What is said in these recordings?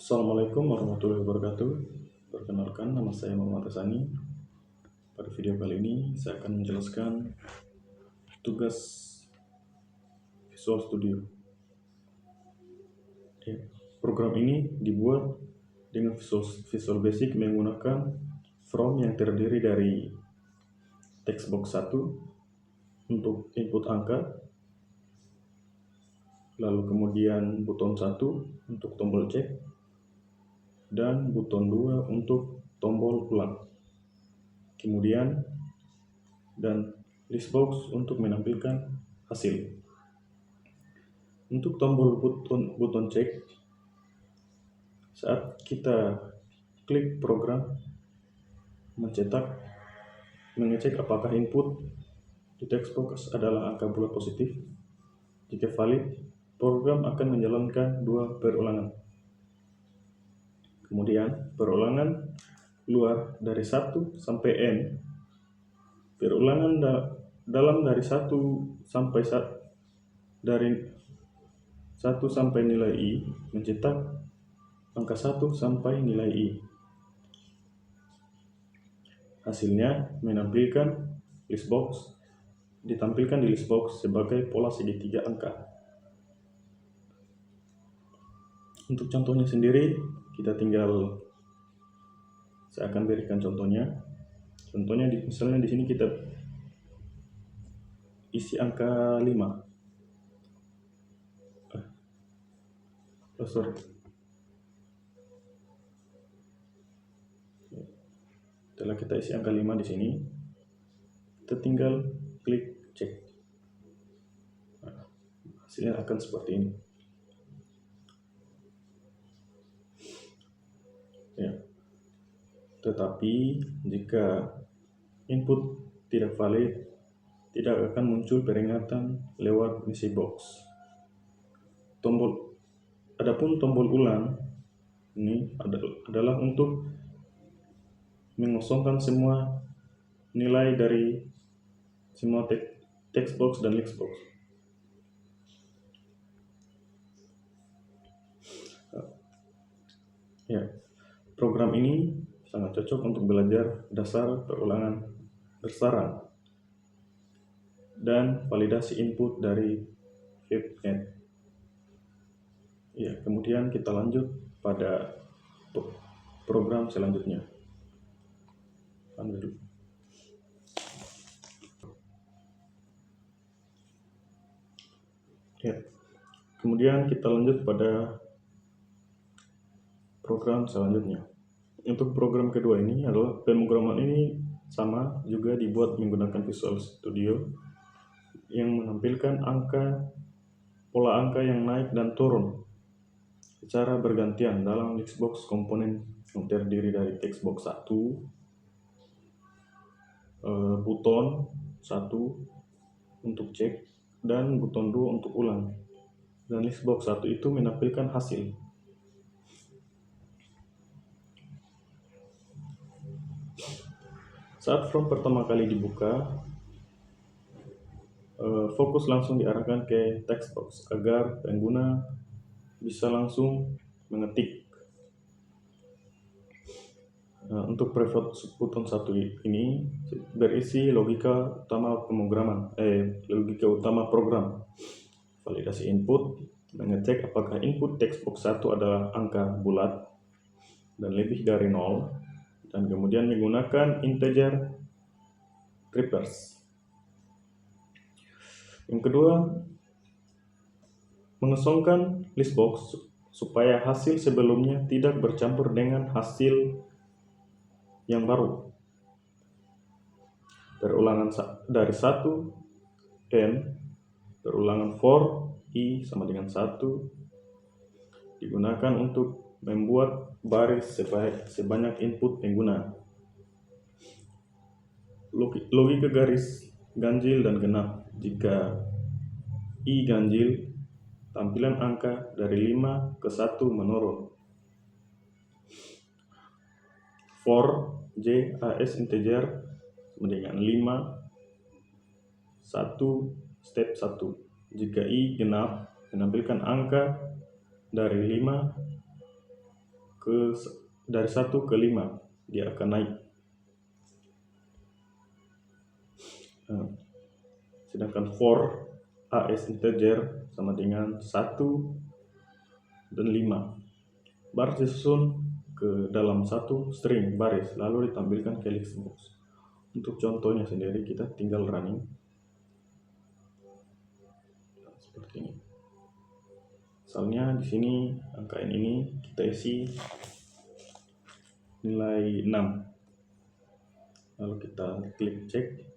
Assalamualaikum warahmatullahi wabarakatuh. Perkenalkan, nama saya Muhammad Hasani. Pada video kali ini saya akan menjelaskan tugas Visual Studio. Program ini dibuat dengan Visual Basic menggunakan from yang terdiri dari textbox 1 untuk input angka, lalu kemudian buton 1 untuk tombol cek, dan buton 2 untuk tombol ulang. Kemudian dan listbox untuk menampilkan hasil. Untuk tombol buton cek, saat kita klik program mengecek apakah input di textbox adalah angka bulat positif. Jika valid, program akan menjalankan 2 perulangan. Kemudian perulangan luar dari 1 sampai n. Perulangan dalam dari 1 sampai nilai i mencetak angka 1 sampai nilai i. Hasilnya ditampilkan di listbox sebagai pola segitiga angka. Untuk contohnya sendiri, saya akan berikan contohnya. Contohnya misalnya di sini kita isi angka 5. Setelah kita isi angka 5 di sini, kita tinggal klik cek. Hasilnya akan seperti ini. Tetapi jika input tidak valid, tidak akan muncul peringatan lewat message box. Adapun tombol ulang ini adalah untuk mengosongkan semua nilai dari semua textbox dan listbox. Program ini sangat cocok untuk belajar dasar perulangan bersarang dan validasi input dari VietNet. Kemudian kita lanjut pada program selanjutnya. Kemudian kita lanjut pada program selanjutnya. Untuk program kedua ini adalah pemrograman ini sama juga dibuat menggunakan Visual Studio yang menampilkan pola angka yang naik dan turun secara bergantian dalam listbox komponen yang terdiri dari textbox 1, buton 1 untuk cek, dan buton 2 untuk ulang. Dan listbox 1 itu menampilkan hasil. Saat from pertama kali dibuka, fokus langsung diarahkan ke textbox agar pengguna bisa langsung mengetik. Untuk private buton 1 ini berisi logika utama program. Validasi input, mengecek apakah input textbox 1 adalah angka bulat dan lebih dari 0. Dan kemudian menggunakan integer reverse. Yang kedua, mengosongkan listbox supaya hasil sebelumnya tidak bercampur dengan hasil yang baru. Perulangan dari 1 n, perulangan for i sama dengan 1 digunakan untuk membuat baris sebanyak input pengguna. Logika garis ganjil dan genap. Jika i ganjil, tampilan angka dari 5 ke 1 menurun. For j as integer dengan 5 1 step 1. Jika i genap, menampilkan angka dari 5 dari 1 ke 5 dia akan naik. Sedangkan for AS integer sama dengan 1 dan 5. Baris disusun ke dalam satu string baris lalu ditampilkan ke list box. Untuk contohnya sendiri kita tinggal running seperti ini. Misalnya di sini angka n ini kita isi nilai 6. Lalu kita klik cek.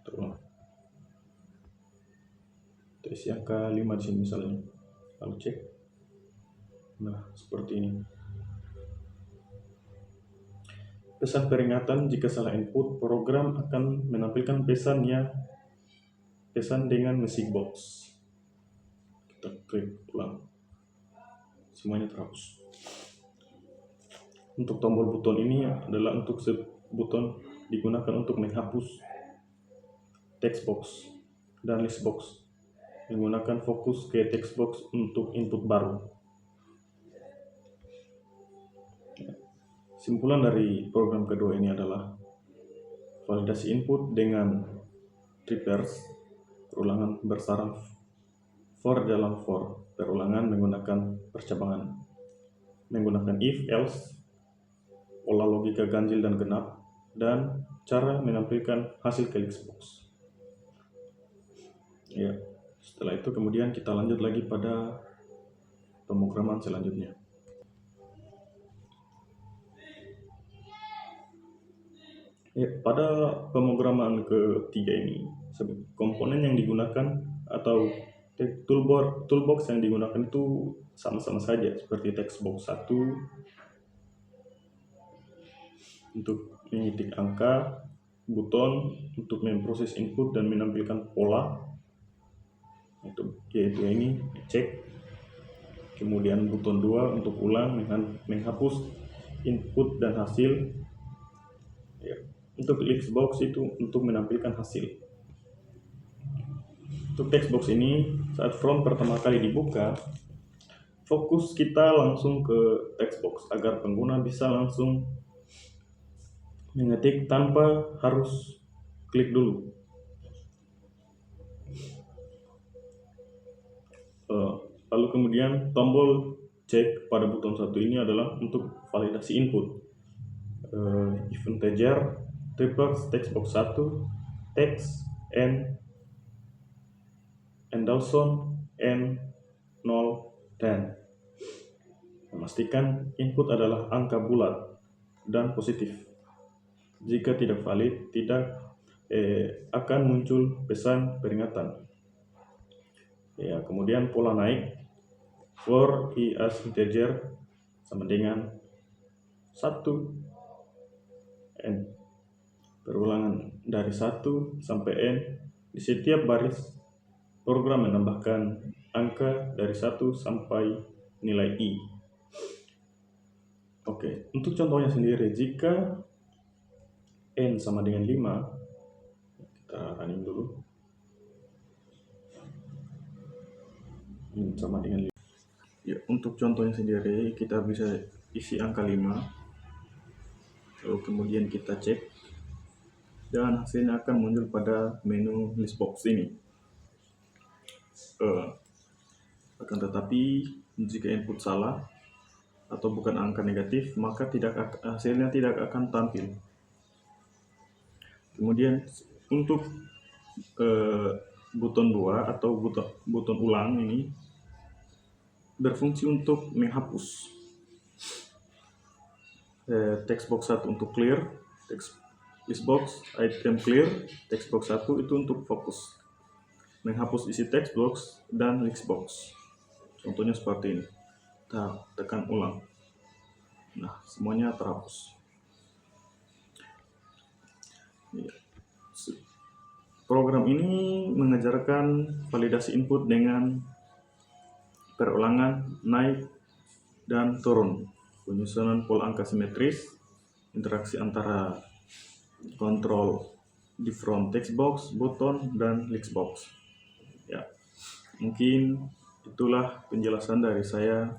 Terulang. Kita isi angka 5 di sini misalnya. Lalu cek. Nah, seperti ini. Pesan peringatan jika salah input, program akan menampilkan pesan dengan message box. Kita klik ulang. Semuanya terhapus. Untuk tombol buton ini adalah untuk buton digunakan untuk menghapus text box dan list box. Menggunakan fokus ke text box untuk input baru. Simpulan dari program kedua ini adalah validasi input dengan reverse, perulangan bersarang for dalam for, perulangan menggunakan percabangan, menggunakan if, else, pola logika ganjil dan genap, dan cara menampilkan hasil ke list box. Ya, setelah itu kemudian kita lanjut lagi pada pemrograman selanjutnya. Ya, pada pemrograman ketiga ini, komponen yang digunakan atau toolbox yang digunakan itu sama-sama saja, seperti text box 1 untuk mengetik angka, buton untuk memproses input dan menampilkan pola, yaitu ini cek, kemudian buton 2 untuk ulang menghapus input dan hasil. Ya. Untuk list box itu untuk menampilkan hasil. Untuk text box ini saat from pertama kali dibuka, fokus kita langsung ke text box agar pengguna bisa langsung mengetik tanpa harus klik dulu. Lalu kemudian tombol cek pada buton 1 ini adalah untuk validasi input. If integer, reverse text box 1, text, n, Dawson, n, 0, dan memastikan input adalah angka bulat dan positif. Jika tidak valid, akan muncul pesan peringatan. Ya, kemudian pola naik for i as integer sama dengan 1 n. Perulangan dari 1 sampai n. Di setiap baris, program menambahkan angka dari 1 sampai nilai i. Oke, untuk contohnya sendiri, jika n sama dengan 5, kita running dulu. N sama dengan 5. Ya, untuk contohnya sendiri, kita bisa isi angka 5. Lalu kemudian kita cek. Dan hasilnya akan muncul pada menu list box ini. Akan tetapi jika input salah atau bukan angka negatif, maka hasilnya tidak akan tampil. Kemudian untuk buton 2 atau buton ulang ini berfungsi untuk menghapus. Text box 1 untuk clear, list box item clear, text box 1 itu untuk fokus, menghapus isi text box dan list box. Contohnya seperti ini. Kita tekan ulang. Nah, semuanya terhapus. Program ini mengajarkan validasi input dengan perulangan naik dan turun, penyusunan pola angka simetris, interaksi antara kontrol di front text box, button, dan list box. Ya, mungkin itulah penjelasan dari saya.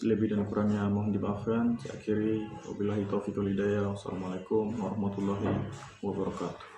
Lebih dan kurangnya mohon dimaafkan. Saya akhiri. Wabillahi taufiq wal hidayah. Wassalamualaikum warahmatullahi wabarakatuh.